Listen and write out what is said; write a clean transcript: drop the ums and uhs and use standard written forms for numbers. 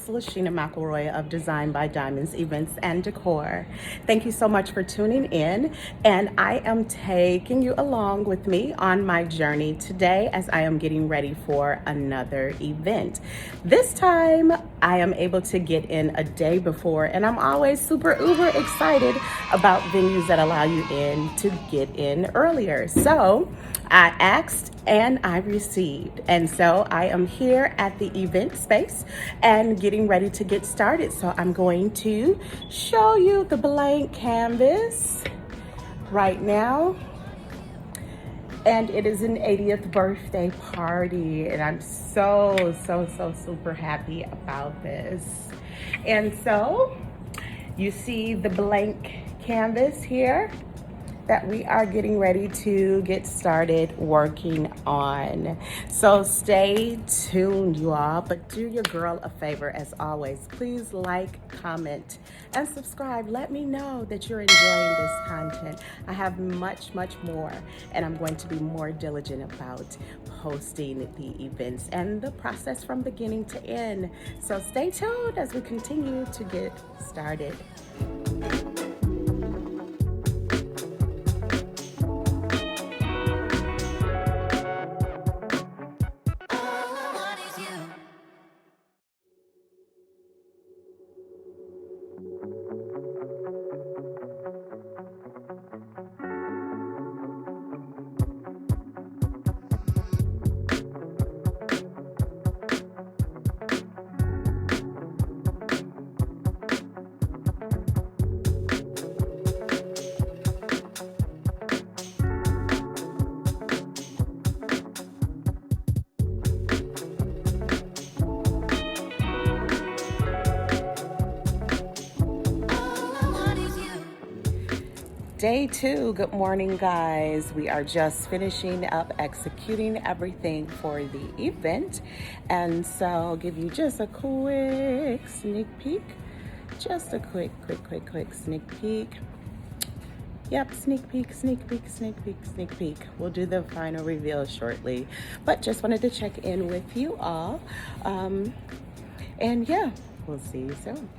it's Lashina McElroy of Design by Diamonds Events and Decor. Thank you so much for tuning in, and I am taking you along with me on my journey today as I am getting ready for another event. This time I am able to get in a day before, and I'm always super uber excited about venues that allow you in to get in earlier. So I asked and I received. And so I am here at the event space and getting ready to get started. So I'm going to show you the blank canvas right now. And it is an 80th birthday party. And I'm so super happy about this. And so you see the blank canvas here that we are getting ready to get started working on. So stay tuned, you all, but do your girl a favor as always. Please like, comment, and subscribe. Let me know that you're enjoying this content. I have much more, and I'm going to be more diligent about hosting the events and the process from beginning to end. So stay tuned as we continue to get started. Day 2, good morning guys. We are just finishing up executing everything for the event. And so I'll give you just a quick sneak peek. Just a quick sneak peek. Yep, sneak peek. We'll do the final reveal shortly. But just wanted to check in with you all. And yeah, we'll see you soon.